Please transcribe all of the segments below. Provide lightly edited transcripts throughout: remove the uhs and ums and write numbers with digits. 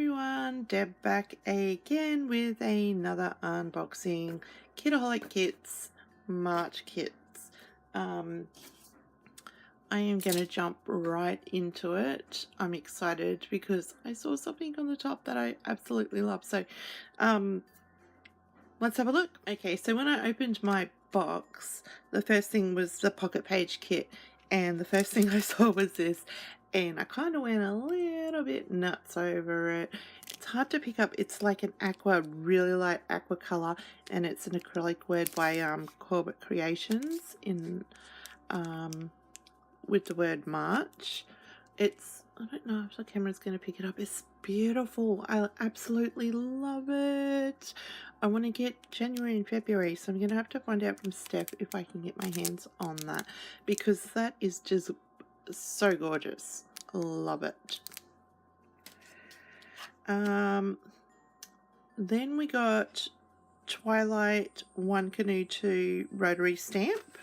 everyone, Deb back again with another unboxing. Kitaholic Kits March kits. I am going to jump right into it. I'm excited because I saw something on the top that I absolutely love. So let's have a look. Okay, so when I opened my box, the first thing was the pocket page kit, and the first thing I saw was this, and I kind of went a little bit nuts over it. It's hard to pick up. It's like an aqua, really light aqua color, and it's an acrylic word by Corbett Creations in with the word March. It's, I don't know if the camera's going to pick it up. It's beautiful. I absolutely love it. I want to get January and February, so I'm going to have to find out from Steph if I can get my hands on that, because that is just so gorgeous. Love it. Then we got Twilight 1 Canoe 2 rotary stamp.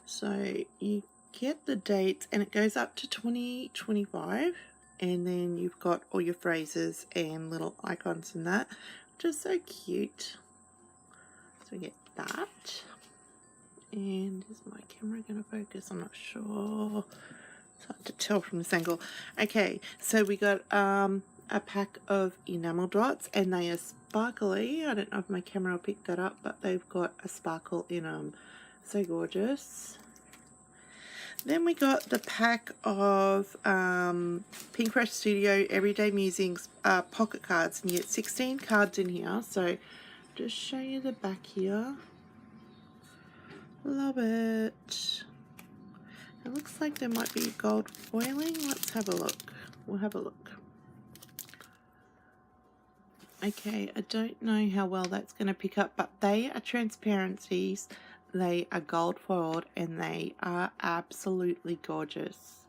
So you get the dates and it goes up to 2025, and then you've got all your phrases and little icons in that, which is so cute. So we get that. And is my camera going to focus? I'm not sure. It's hard to tell from this angle. Okay, so we got a pack of enamel dots, and they are sparkly. I don't know if my camera will pick that up, but they've got a sparkle in them. So gorgeous. Then we got the pack of Pink Fresh Studio Everyday Musings pocket cards, and you get 16 cards in here. So just show you the back here. Love it. It looks like there might be gold foiling. Let's have a look. We'll have a look. Okay, I don't know how well that's going to pick up, but they are transparencies. They are gold foiled, and they are absolutely gorgeous.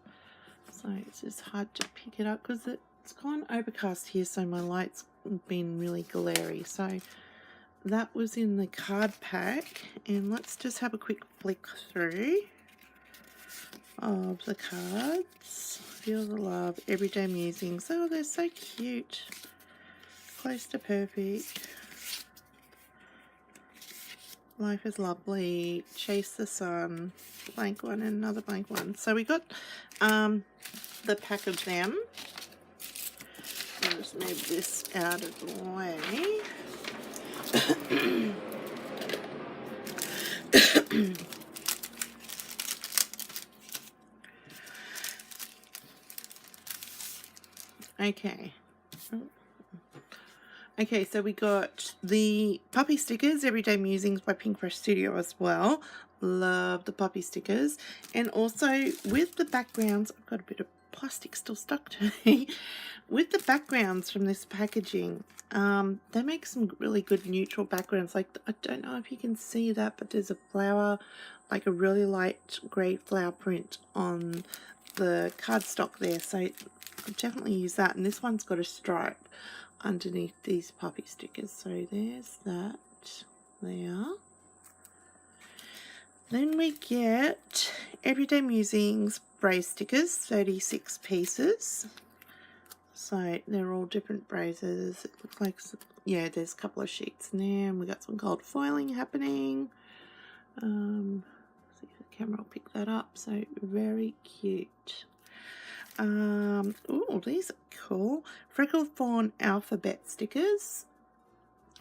So it's just hard to pick it up because it's gone overcast here, so my light's been really glary. So that was in the card pack, and let's just have a quick flick through of the cards. Feel the Love, Everyday Musings. Oh, they're so cute. Close to Perfect, Life is Lovely, Chase the Sun, blank one, and another blank one. So we got the pack of them. I'll just move this out of the way. Okay. Okay, so we got the puppy stickers, Everyday Musings by Pink Fresh Studio as well. Love the puppy stickers. And also with the backgrounds, I've got a bit of plastic still stuck to me. With the backgrounds from this packaging, they make some really good neutral backgrounds. Like, I don't know if you can see that, but there's a flower, like a really light grey flower print on the cardstock there. So I'll definitely use that. And this one's got a stripe underneath these puppy stickers. So there's that there. Then we get Everyday Musings braze stickers, 36 pieces. So they're all different brazes. It looks like, yeah, there's a couple of sheets in there, and we got some gold foiling happening. See if the camera will pick that up. So very cute. Oh, these are cool. Freckle Fawn alphabet stickers.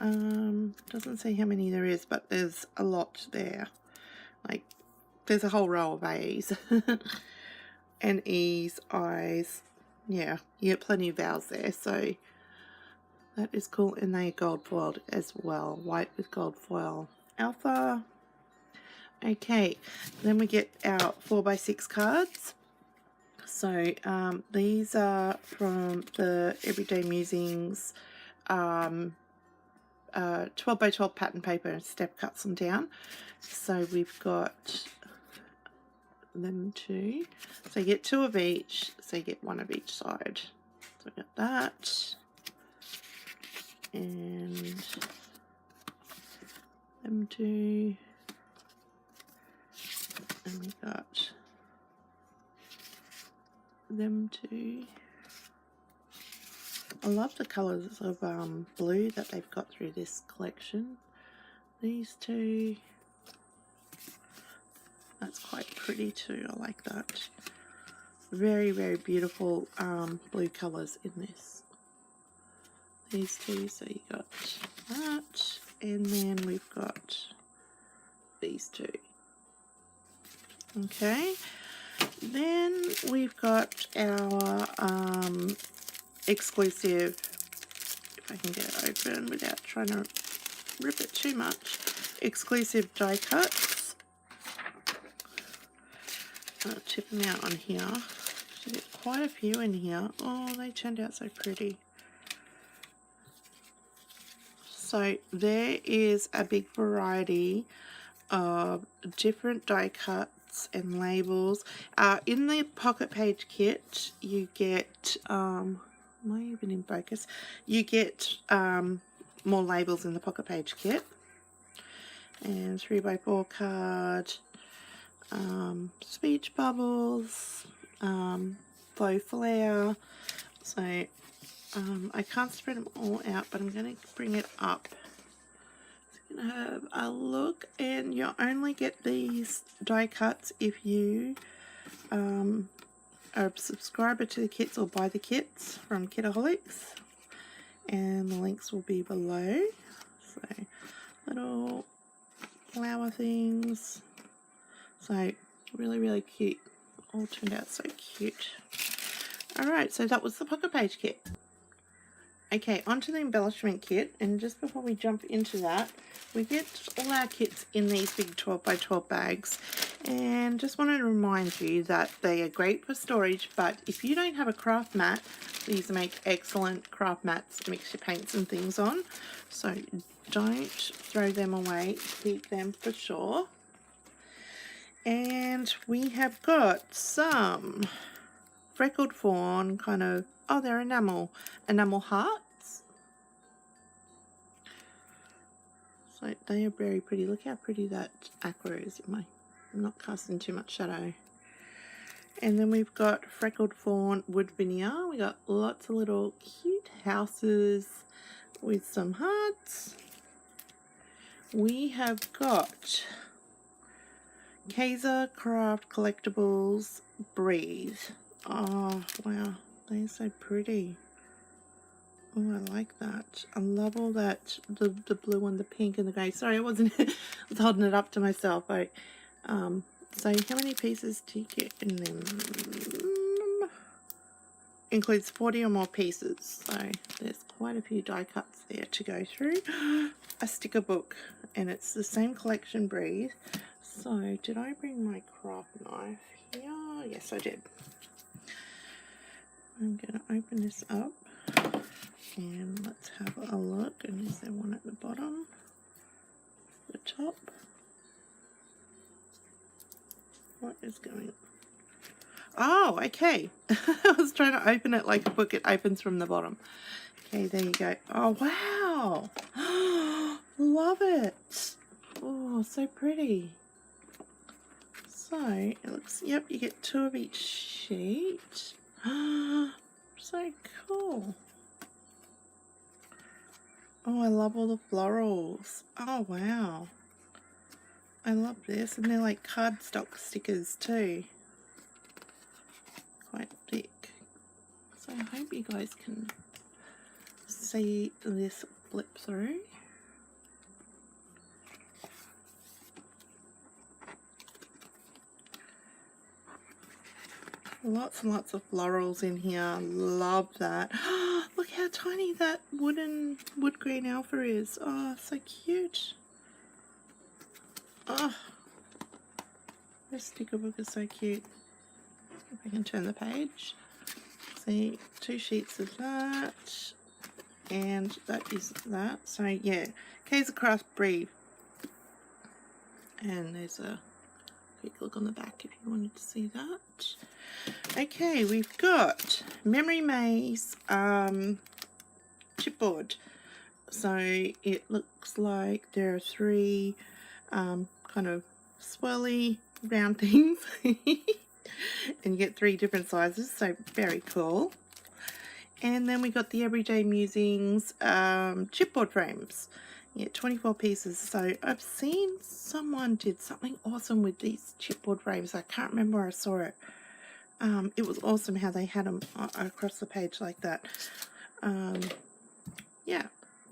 Doesn't say how many there is, but there's a lot there. Like, there's a whole row of A's and E's, I's. Yeah, you get plenty of vowels there, so that is cool. And they are gold foiled as well, white with gold foil. Alpha. Okay, then we get our 4x6 cards. So these are from the Everyday Musings 12x12 pattern paper, and Steph cuts them down. So we've got them two. So you get two of each, so you get one of each side. So we got that. And them two. And we got them two. I love the colours of blue that they've got through this collection. These two, that's quite pretty too. I like that. Very, very beautiful blue colours in this. These two, so you got that, and then we've got these two. Okay, then we've got our exclusive, if I can get it open without trying to rip it too much, exclusive die cuts. I'll tip them out on here. So there's quite a few in here. Oh, they turned out so pretty. So there is a big variety of different die cuts and labels. In the pocket page kit, you get, am I even in focus? You get more labels in the pocket page kit. And 3x4 card, speech bubbles, faux flare. So I can't spread them all out, but I'm going to bring it up. So you can have a look, and you only get these die cuts if you are a subscriber to the kits or buy the kits from Kitaholics, and the links will be below. So little flower things, so really, really cute. All turned out so cute. Alright, so that was the pocket page kit. Okay, onto the embellishment kit, and just before we jump into that, we get all our kits in these big 12x12 bags, and just wanted to remind you that they are great for storage, but if you don't have a craft mat, these make excellent craft mats to mix your paints and things on, so don't throw them away, keep them for sure. And we have got some freckled fawn kind of, oh, they're enamel hearts. So they are very pretty. Look how pretty that aqua is in my, I'm not casting too much shadow. And then we've got freckled fawn wood veneer. We got lots of little cute houses with some hearts. We have got Kaiser Craft Collectibles Breathe. Oh wow, they're so pretty. Oh, I like that. I love all that, the blue and the pink and the grey. Sorry, I wasn't I was holding it up to myself. So how many pieces do you get in them? Includes 40 or more pieces, so there's quite a few die cuts there to go through. A sticker book, and it's the same collection, Breathe. So did I bring my craft knife here? Yes, I did. I'm going to open this up and let's have a look. And is there one at the bottom? The top? What is going on? Oh, okay. I was trying to open it like a book. It opens from the bottom. Okay, there you go. Oh, wow. Love it. Oh, so pretty. So, it looks, yep, you get 2 of each sheet. So cool. Oh, I love all the florals. Oh, wow. I love this. And they're like cardstock stickers too. Quite thick. So I hope you guys can see this flip through. Lots and lots of florals in here. Love that. Look how tiny that wood green alpha is. Oh, so cute. Oh, this sticker book is so cute. If I can turn the page. See, 2 sheets of that. And that is that. So yeah, Kaiser Craft Breathe. And there's a quick look on the back if you wanted to see that. Okay, we've got Memory Maze chipboard. So it looks like there are 3 kind of swirly round things. And you get 3 different sizes, so very cool. And then we got the Everyday Musings chipboard frames. Yeah, 24 pieces. So I've seen someone did something awesome with these chipboard frames. I can't remember where I saw it. It was awesome how they had them across the page like that. Yeah,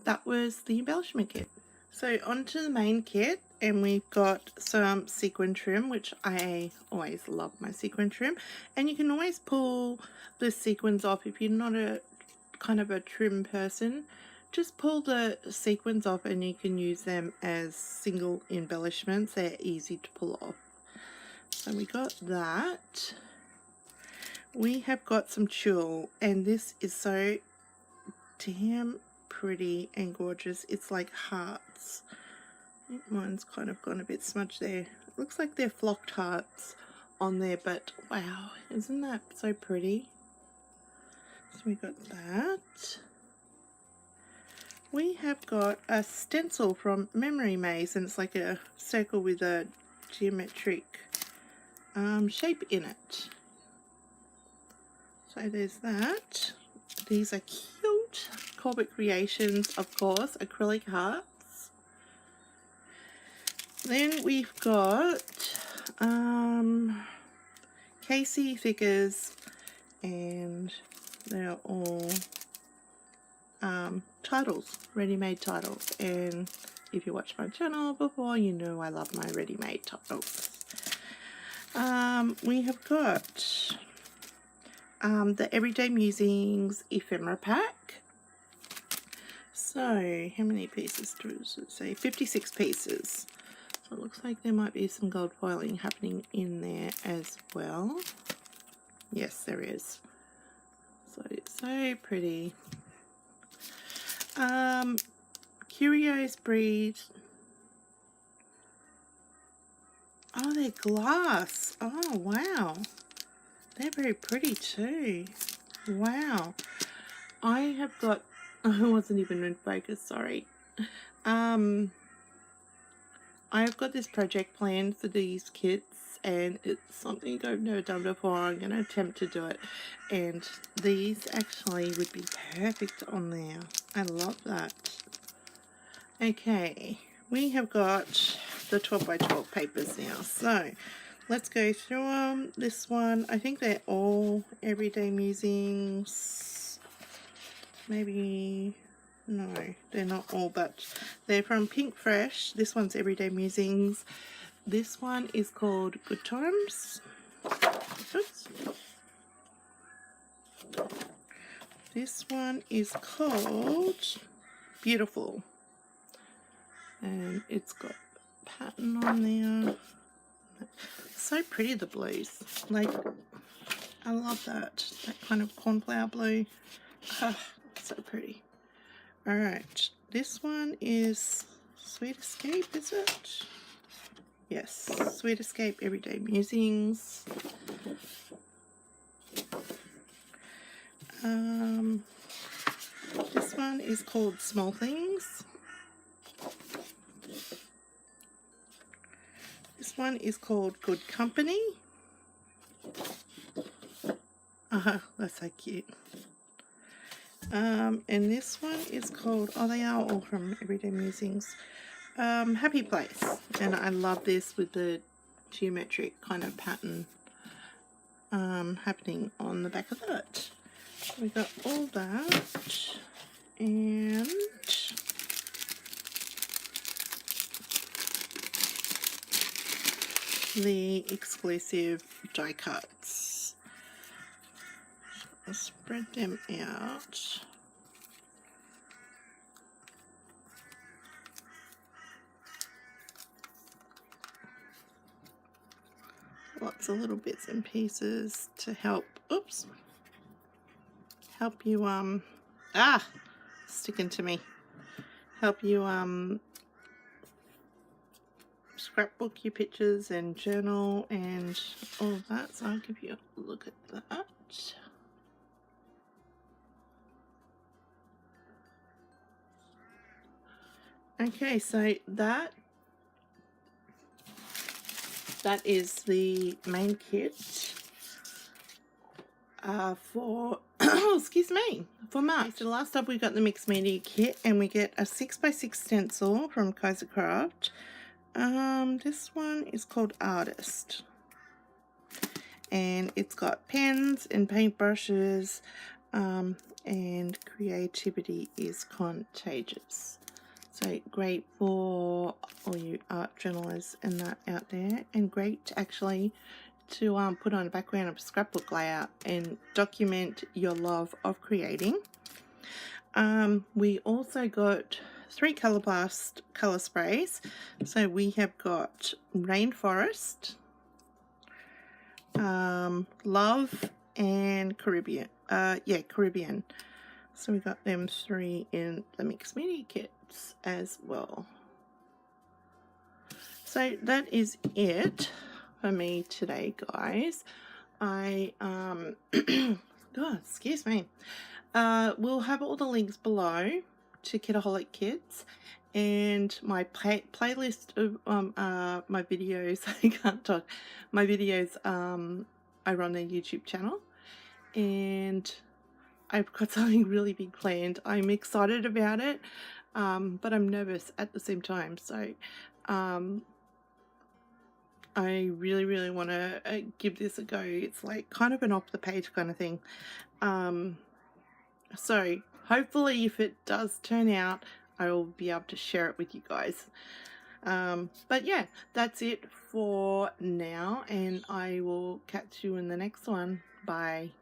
that was the embellishment kit. So onto the main kit, and we've got some sequin trim, which I always love my sequin trim. And you can always pull the sequins off if you're not a kind of a trim person. Just pull the sequins off and you can use them as single embellishments. They're easy to pull off. So we got that. We have got some tulle, and this is so damn pretty and gorgeous. It's like hearts. I think mine's kind of gone a bit smudged there. It looks like they're flocked hearts on there, but wow, isn't that so pretty? So we got that. We have got a stencil from Memory Maze, and it's like a circle with a geometric shape in it. So there's that. These are cute. Corbett Creations, of course, acrylic hearts. Then we've got Casey figures, and they're all titles, ready-made titles. And if you watched my channel before, you know I love my ready-made titles. We have got the Everyday Musings ephemera pack. So how many pieces does it say? 56 pieces. So it looks like there might be some gold foiling happening in there as well. Yes, there is. So it's so pretty. Curios Breed. Oh, they're glass. Oh, wow. They're very pretty too. Wow. I have got, I wasn't even in focus, sorry. I've got this project planned for these kits, and it's something I've never done before. I'm going to attempt to do it, and these actually would be perfect on there. I love that. Okay, we have got the 12 by 12 papers now, so let's go through them. This one, I think they're all Everyday Musings. Maybe, no, they're not all, but they're from Pink Fresh. This one's Everyday Musings. This one is called Good Times. Oops. This one is called Beautiful. And it's got pattern on there. So pretty, the blues. Like, I love that kind of cornflower blue. Ah, so pretty. Alright, this one is Sweet Escape, is it? Yes, Sweet Escape Everyday Musings. This one is called Small Things. This one is called Good Company. That's so cute. And this one is called, oh, they are all from Everyday Musings. Happy Place. And I love this with the geometric kind of pattern happening on the back of that. We got all that, and the exclusive die cuts. I'll spread them out. Lots of little bits and pieces to help, oops, help you, sticking to me, help you, scrapbook your pictures and journal and all of that. So I'll give you a look at that. Okay, so that is the main kit for excuse me, for March. So last up we got the mixed media kit, and we get a 6x6 stencil from Kaiser Craft. This one is called Artist, and it's got pens and paintbrushes, and creativity is contagious. So great for all you art journalists and that out there, and great actually to put on a background of a scrapbook layout and document your love of creating. We also got 3 Colour Blast colour sprays. So we have got Rainforest, Love, and Caribbean. Caribbean. So we got them 3 in the mixed media kits as well. So that is it for me today, guys. Oh, excuse me. We'll have all the links below to Kitaholic Kits and my playlist of my videos. I can't talk. My videos I run their YouTube channel, and I've got something really big planned. I'm excited about it, but I'm nervous at the same time. So I really want to give this a go. It's like kind of an off the page kind of thing. So hopefully if it does turn out, I will be able to share it with you guys. But yeah, that's it for now, and I will catch you in the next one. Bye.